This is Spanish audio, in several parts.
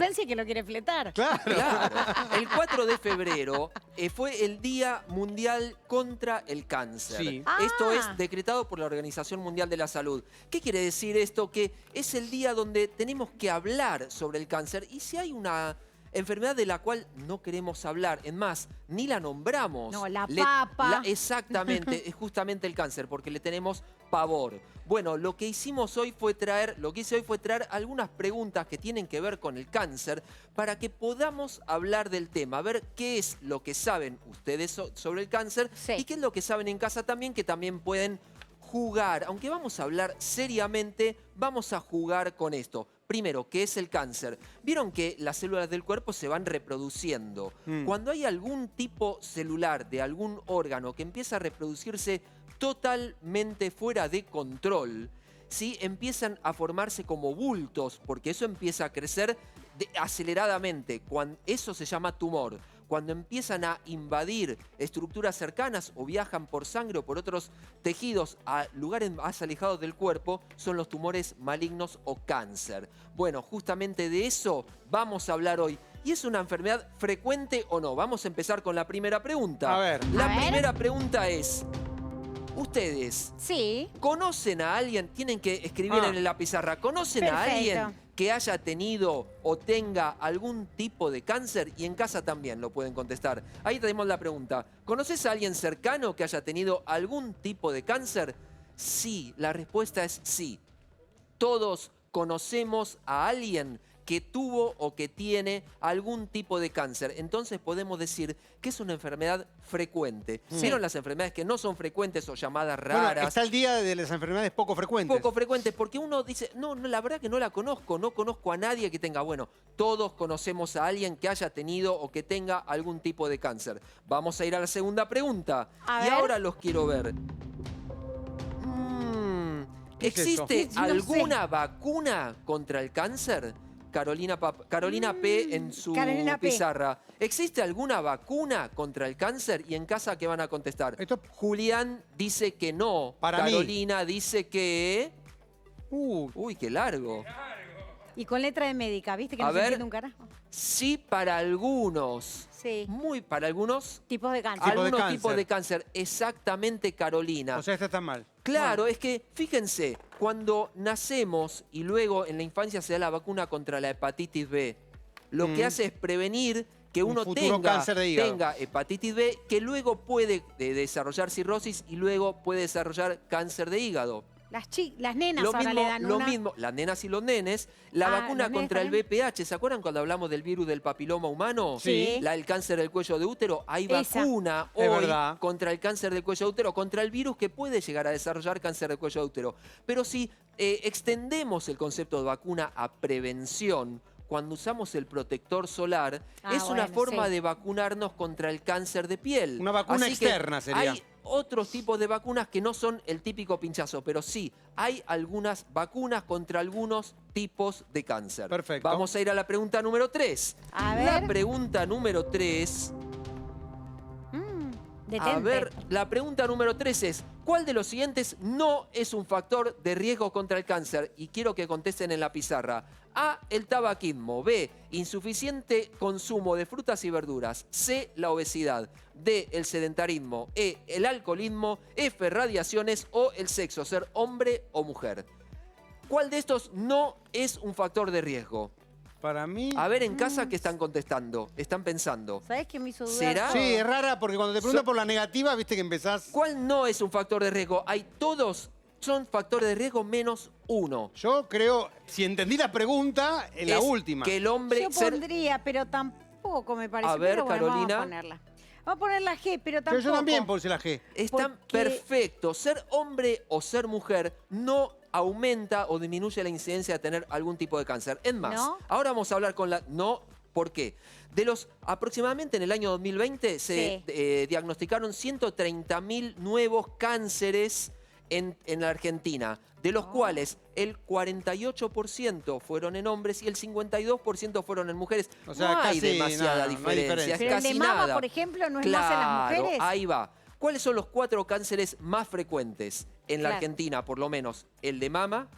Francia que lo quiere fletar. Claro. Claro. El 4 de febrero fue el Día Mundial contra el Cáncer. Sí. Esto es decretado por la Organización Mundial de la Salud. ¿Qué quiere decir esto? Que es el día donde tenemos que hablar sobre el cáncer. Y si hay una enfermedad de la cual no queremos hablar, es más, ni la nombramos. No, la papa. Exactamente, es justamente el cáncer, porque le tenemos pavor. Bueno, lo que hice hoy fue traer algunas preguntas que tienen que ver con el cáncer para que podamos hablar del tema, a ver qué es lo que saben ustedes sobre el cáncer Sí. y qué es lo que saben en casa también, que también pueden jugar. Aunque vamos a hablar seriamente, vamos a jugar con esto. Primero, ¿qué es el cáncer? Vieron que las células del cuerpo se van reproduciendo. Cuando hay algún tipo celular de algún órgano que empieza a reproducirse totalmente fuera de control, ¿sí? Empiezan a formarse como bultos, porque eso empieza a crecer aceleradamente. Eso se llama tumor. Cuando empiezan a invadir estructuras cercanas o viajan por sangre o por otros tejidos a lugares más alejados del cuerpo, son los tumores malignos o cáncer. Bueno, justamente de eso vamos a hablar hoy. ¿Y es una enfermedad frecuente o no? Vamos a empezar con la primera pregunta. A ver. La primera pregunta es, ¿ustedes Sí. conocen a alguien? Tienen que escribir en la pizarra. ¿Conocen a Perfecto. alguien que haya tenido o tenga algún tipo de cáncer? Y en casa también lo pueden contestar. Ahí tenemos la pregunta. ¿Conoces a alguien cercano que haya tenido algún tipo de cáncer? Sí, la respuesta es sí. Todos conocemos a alguien que tuvo o que tiene algún tipo de cáncer. Entonces podemos decir que es una enfermedad frecuente. ¿Vieron las enfermedades que no son frecuentes o llamadas raras? Bueno, está el día de las enfermedades poco frecuentes. Poco frecuentes, porque uno dice, no, la verdad que no la conozco, no conozco a nadie que tenga. Bueno, todos conocemos a alguien que haya tenido o que tenga algún tipo de cáncer. Vamos a ir a la segunda pregunta. A Y ver. ahora los quiero ver. ¿Qué es ¿Existe eso? No alguna vacuna contra el cáncer? Carolina P. en su Carolina P. pizarra. ¿Existe alguna vacuna contra el cáncer? Y en casa, ¿qué van a contestar? Julián dice que no. Para mí. Carolina dice que... Uy, qué largo. Y con letra de médica, ¿viste que A no se ver. entiende un carajo? Sí, para algunos. Sí. Muy para algunos. Tipos de cáncer. Tipo de Algunos cáncer. tipos de cáncer. Exactamente, Carolina. O sea, esta está mal. Claro, es que, fíjense, cuando nacemos y luego en la infancia se da la vacuna contra la hepatitis B, lo que hace es prevenir que Un uno futuro cáncer de hígado. tenga hepatitis B, que luego puede desarrollar cirrosis y luego puede desarrollar cáncer de hígado. Las nenas ahora le dan Lo una. mismo, las nenas y los nenes, la vacuna los nenes contra el también. VPH, ¿se acuerdan cuando hablamos del virus del papiloma humano? Sí. El cáncer del cuello de útero. Hay Esa. vacuna Es hoy verdad. contra el cáncer del cuello de útero, contra el virus que puede llegar a desarrollar cáncer del cuello de útero. Pero si extendemos el concepto de vacuna a prevención, cuando usamos el protector solar, es una bueno, forma sí. de vacunarnos contra el cáncer de piel. Una vacuna Así que externa sería. Hay otros tipos de vacunas que no son el típico pinchazo, pero sí, hay algunas vacunas contra algunos tipos de cáncer. Perfecto. Vamos a ir a la pregunta número 3. A La ver. pregunta número 3... Detente. A ver, la pregunta número 3 es, ¿cuál de los siguientes no es un factor de riesgo contra el cáncer? Y quiero que contesten en la pizarra. A, el tabaquismo. B, insuficiente consumo de frutas y verduras. C, la obesidad. D, el sedentarismo. E, el alcoholismo. F, radiaciones. O el sexo, ser hombre o mujer. ¿Cuál de estos no es un factor de riesgo? Para mí... A ver en casa qué están contestando, están pensando. ¿Sabés qué me hizo dudar? ¿Será? todo? Sí, es rara porque cuando te preguntan por la negativa, viste que empezás... ¿Cuál no es un factor de riesgo? Todos son factores de riesgo menos uno. Yo creo, si entendí la pregunta, en la Es última. que el hombre... Yo pondría, pero tampoco me parece. A ver, pero bueno, Carolina. Vamos a ponerla. Vamos a poner la G, pero tampoco. Pero yo también puse la G. Están porque- perfectos. Ser hombre o ser mujer no aumenta o disminuye la incidencia de tener algún tipo de cáncer. Es más, ¿No? ahora vamos a hablar con la... No, ¿por qué? De los aproximadamente en el año 2020 se diagnosticaron 130.000 nuevos cánceres en la Argentina, de los cuales el 48% fueron en hombres y el 52% fueron en mujeres. O sea, no hay casi demasiada nada, no hay diferencia, diferencia. es Pero el casi de mama, nada. por ejemplo, no es más en las mujeres. Ahí va. ¿Cuáles son los 4 cánceres más frecuentes en la Claro. Argentina, por lo menos? El de mama,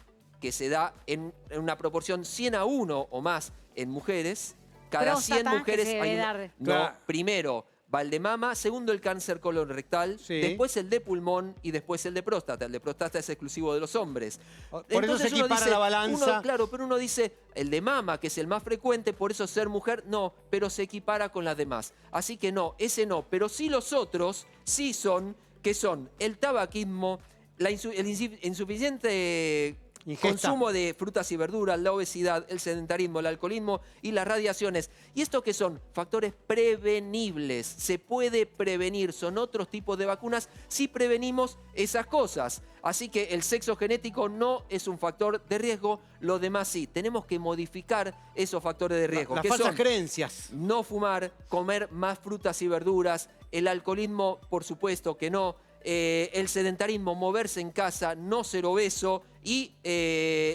que se da en una proporción 100:1 o más en mujeres. Cada 100 Próstata, que mujeres se hay debe una- dar. No, Claro. primero va el de mama, segundo el cáncer colorectal, Sí. después el de pulmón y después el de próstata. El de próstata es exclusivo de los hombres. Por eso Entonces se uno equipara dice- la balanza. Claro, pero uno dice el de mama, que es el más frecuente, por eso ser mujer, no, pero se equipara con las demás. Así que no, ese no, pero sí los otros, sí son, que son el tabaquismo, el insuficiente Ingesta. consumo de frutas y verduras, la obesidad, el sedentarismo, el alcoholismo y las radiaciones. ¿Y esto qué son? Factores prevenibles. Se puede prevenir. Son otros tipos de vacunas si prevenimos esas cosas. Así que el sexo genético no es un factor de riesgo, lo demás sí. Tenemos que modificar esos factores de riesgo. Las que falsas son creencias. no fumar, comer más frutas y verduras, el alcoholismo, por supuesto que no, el sedentarismo, moverse en casa, no ser obeso y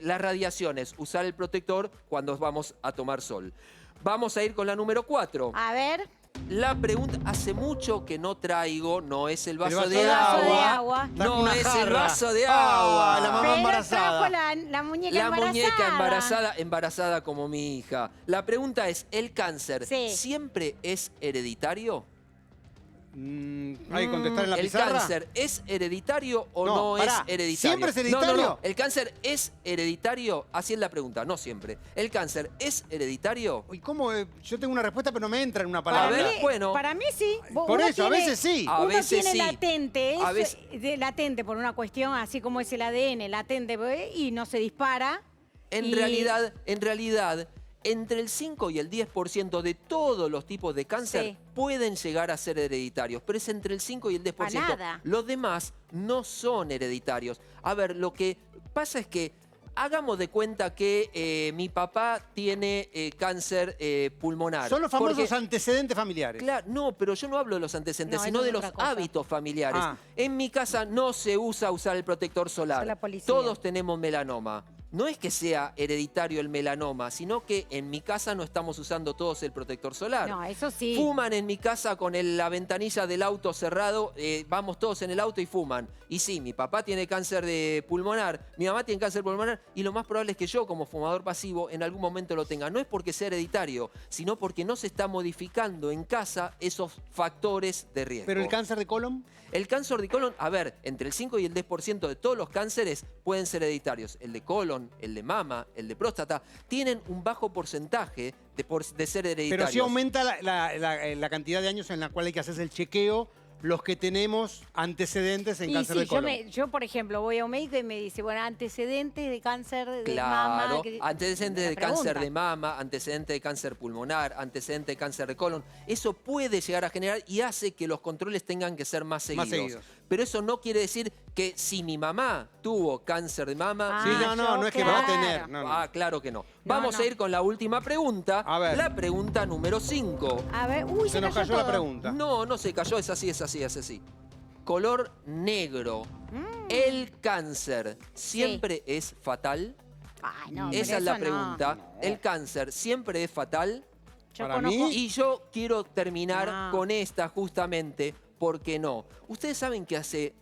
las radiaciones, usar el protector cuando vamos a tomar sol. Vamos a ir con la número 4. A ver, La pregunta, hace mucho que no traigo, no es el vaso, vaso de, de agua, agua. Trajo no una es el jarra. vaso de Ah, agua. la mamá pero embarazada. trajo la muñeca La embarazada. muñeca embarazada como mi hija. La pregunta es, ¿el cáncer Sí. siempre es hereditario? ¿Hay que contestar en la ¿El pizarra? cáncer es hereditario o No, no, pará. es hereditario? ¿Siempre es No, hereditario? no. ¿El cáncer es hereditario? Así es la pregunta, no siempre. ¿El cáncer es hereditario? ¿Y cómo? Yo tengo una respuesta, pero no me entra en una Para palabra. ver, mí, bueno. para mí sí. Por Uno eso, a tiene- veces sí. A Uno veces tiene sí. latente, A veces- latente por una cuestión así como es el ADN, latente y no se dispara. En Y- realidad, entre el 5 y el 10% de todos los tipos de cáncer Sí. pueden llegar a ser hereditarios, pero es entre el 5 y el 10%. nada. Los demás no son hereditarios. A ver, lo que pasa es que hagamos de cuenta que mi papá tiene cáncer pulmonar. Son los famosos Porque- antecedentes familiares. Claro, no, pero yo no hablo de los antecedentes, No, sino eso de es los otra cosa. hábitos familiares. Ah. En mi casa no se usa usar el protector solar. Soy la policía. Todos tenemos melanoma. No es que sea hereditario el melanoma, sino que en mi casa no estamos usando todos el protector solar. No, eso sí. Fuman en mi casa con la ventanilla del auto cerrado, vamos todos en el auto y fuman. Y sí, mi papá tiene cáncer de pulmonar, mi mamá tiene cáncer pulmonar y lo más probable es que yo como fumador pasivo en algún momento lo tenga. No es porque sea hereditario, sino porque no se está modificando en casa esos factores de riesgo. ¿Pero el cáncer de colon? El cáncer de colon, a ver, entre el 5 y el 10% de todos los cánceres pueden ser hereditarios. El de colon, el de mama, el de próstata, tienen un bajo porcentaje de ser hereditarios. Pero sí aumenta la cantidad de años en la cual hay que hacerse el chequeo los que tenemos antecedentes en Y cáncer sí, de colon. yo, por ejemplo, voy a un médico y me dice, bueno, antecedentes de cáncer de Claro, mama. antecedentes me de cáncer preguntan. de mama, antecedentes de cáncer pulmonar, antecedentes de cáncer de colon. Eso puede llegar a generar y hace que los controles tengan que ser más seguidos. seguidos. Pero eso no quiere decir que si mi mamá tuvo cáncer de mama... Sí, Ah, no es que va a claro. tener. No. Ah, claro que no. Vamos no. a ir con la última pregunta. A ver. La pregunta número 5. A ver, uy, Se nos cayó la todo. pregunta. No se cayó, es así, es así, es así. Color negro. Mm. ¿El cáncer siempre es fatal? Ay, no, Esa pero es la eso no. pregunta. ¿El cáncer siempre es fatal? Yo Para conozco- mí- Y yo quiero terminar No. con esta justamente, porque no. Ustedes saben que hace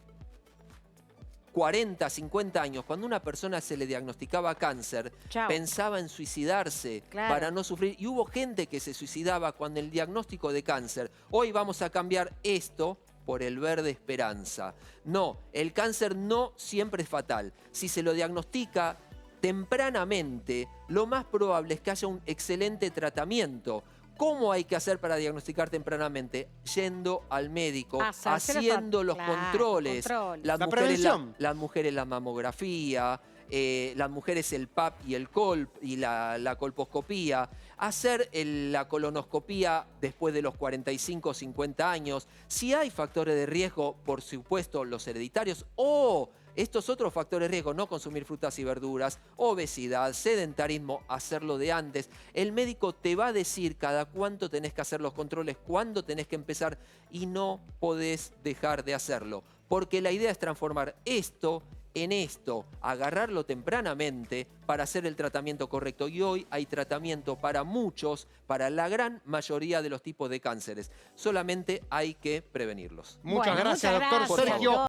40, 50 años, cuando una persona se le diagnosticaba cáncer, Chao. pensaba en suicidarse Claro. para no sufrir. Y hubo gente que se suicidaba con el diagnóstico de cáncer. Hoy vamos a cambiar esto por el verde esperanza. No, el cáncer no siempre es fatal. Si se lo diagnostica tempranamente, lo más probable es que haya un excelente tratamiento. ¿Cómo hay que hacer para diagnosticar tempranamente? Yendo al médico, Hacerse los haciendo los claro, controles. control. Las La mujeres prevención. las mujeres la mamografía, las mujeres el PAP y el COLP y la colposcopía, hacer la colonoscopía después de los 45 o 50 años. Si hay factores de riesgo, por supuesto, los hereditarios o estos otros factores de riesgo, no consumir frutas y verduras, obesidad, sedentarismo, hacerlo de antes. El médico te va a decir cada cuánto tenés que hacer los controles, cuándo tenés que empezar y no podés dejar de hacerlo. Porque la idea es transformar esto en esto, agarrarlo tempranamente para hacer el tratamiento correcto. Y hoy hay tratamiento para muchos, para la gran mayoría de los tipos de cánceres. Solamente hay que prevenirlos. Muchas Bueno, gracias, doctor gracias, Sergio